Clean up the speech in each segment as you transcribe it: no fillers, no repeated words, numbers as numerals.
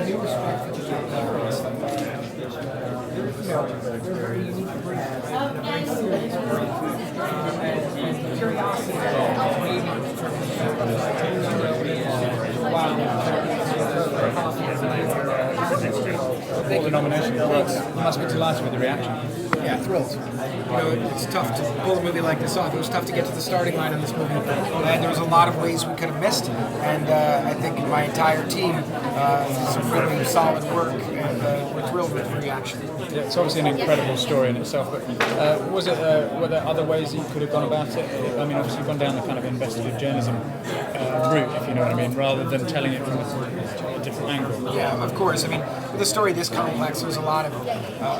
new respect for the they're very unique and very serious, and curiosity waiting All the nominations. You must be delighted with the reaction. Yeah, thrilled. It's tough to pull a movie like this off. It was tough to get to the starting line on this movie. And there was a lot of ways we could have missed. And I think my entire team did some really solid work, and we're thrilled with the reaction. Yeah, it's obviously an incredible story in itself, but were there other ways that you could have gone about it? I mean, obviously you've gone down the kind of investigative journalism route, if you know what I mean, rather than telling it from a different angle. Yeah, of course. I mean, with a story this complex, there's a lot of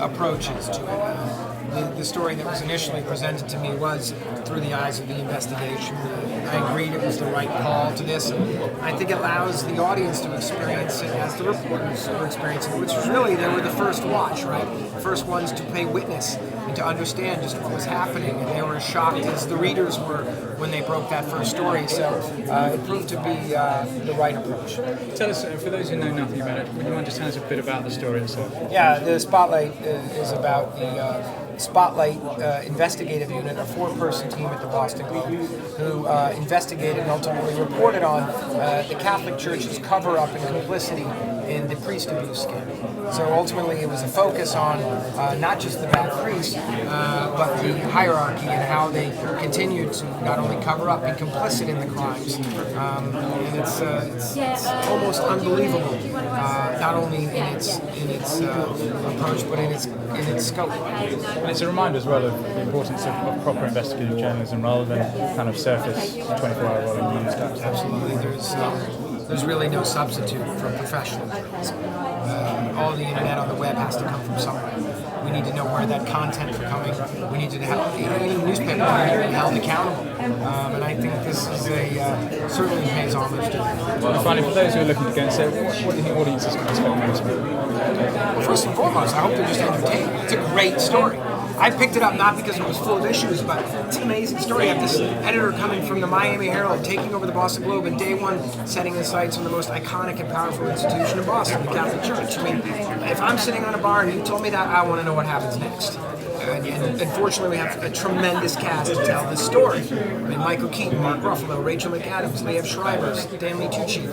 approaches to it. The story that was initially presented to me was through the eyes of the investigation. I agreed it was the right call to this. I think it allows the audience to experience it as the reporters were experiencing it, which was really, they were the first watch, right? The first ones to pay witness and to understand just what was happening. And they were as shocked as the readers were when they broke that first story. So it proved to be the right approach. Tell us, for those who know nothing about it, would you mind just telling us a bit about the story itself? Yeah, the Spotlight is about the Spotlight investigative unit, a 4-person team at the Boston Globe, who investigated and ultimately reported on the Catholic Church's cover-up and complicity in the priest abuse scandal. So ultimately it was a focus on not just the bad priests, but the hierarchy and how they continued to not only cover up, be complicit in the crimes. And it's almost unbelievable, not only in its approach, but in its scope. And it's a reminder as well of the importance of proper investigative journalism rather than kind of surface 24-hour rolling news. Absolutely, there's really no substitute for professional journalism. All the internet on the web has to come from somewhere. We need to know where that content is coming. We need to have any newspaper need to be held accountable. And I think this is certainly pays homage to that. Well, finally, for those who are looking to go and say, what do you think audiences can expect from this movie? Well, first and foremost, I hope they're just entertained. It's a great story. I picked it up not because it was full of issues, but it's an amazing story. I have this editor coming from the Miami Herald, taking over the Boston Globe, and day one setting his sights on the most iconic and powerful institution in Boston, the Catholic Church. I mean, if I'm sitting on a bar and you told me that, I want to know what happens next. And unfortunately, we have a tremendous cast to tell this story. I mean, Michael Keaton, Mark Ruffalo, Rachel McAdams, Liev Schreiber, Stanley Tucci.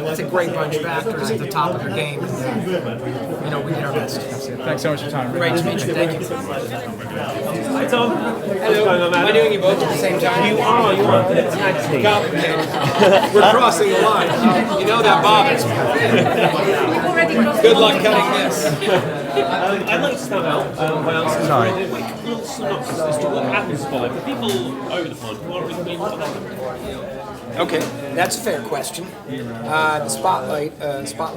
It's a great bunch of actors at the top of their game. And, we did our best. Thanks so much for your time. Great to meet you. Thank you. Hi Tom. Hello. Am I doing you both at the same time? You are. Tag team. Complicated. We're crossing the line. You know that bothers me. Good luck cutting this. I'd like to start out by asking a quick little synopsis as to what happens to Spotlight. For people over the pond who aren't really familiar with it. Okay, that's a fair question. The Spotlight is about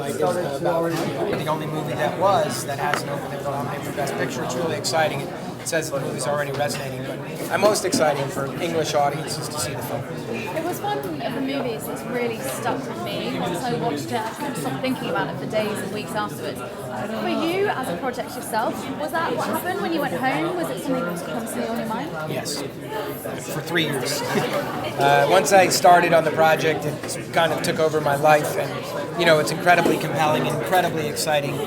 the only movie that hasn't opened nominated for Best Picture. It's really exciting. It says the movie's already resonating, but I'm most excited for English audiences to see the film. It was one of the movies that's really stuck with me. Once I watched it, I couldn't stop thinking about it for days and weeks afterwards. For you, as a project yourself, was that what happened when you went home? Was it something that was constantly on your mind? Yes, for 3 years. Once I started on the project, it kind of took over my life, and it's incredibly compelling, incredibly exciting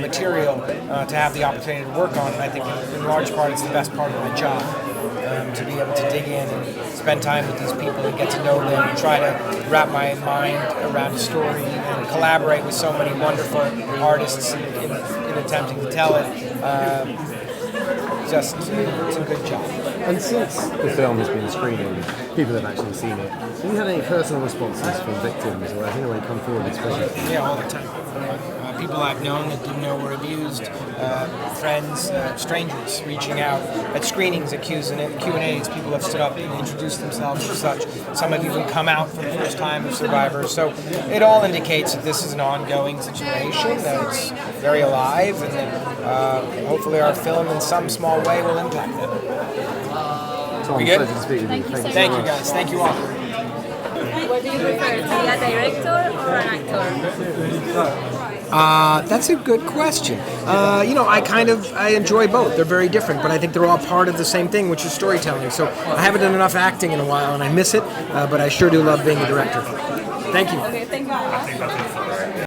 material to have the opportunity to work on, and I think in large part it's the best part of my job. To be able to dig in and spend time with these people and get to know them and try to wrap my mind around a story and collaborate with so many wonderful artists in attempting to tell it. It's a good job. And since the film has been screening, people have actually seen it. Have you had any personal responses from victims or has anyone come forward and spoken? Yeah, all the time. People I've known that didn't know were abused, friends, strangers reaching out at screenings, at Q&As. People have stood up and introduced themselves as such. Some have even come out for the first time as survivors. So it all indicates that this is an ongoing situation, that it's very alive, and that hopefully our film in some small way will impact it. Tom, we good? Pleasure to speak with you. Thank you so much. Thank you guys. Thank you all. you prefer, to be a director or an actor? That's a good question. I enjoy both. They're very different, but I think they're all part of the same thing, which is storytelling. So I haven't done enough acting in a while, and I miss it, but I sure do love being a director. Thank you. Okay, thank you very much.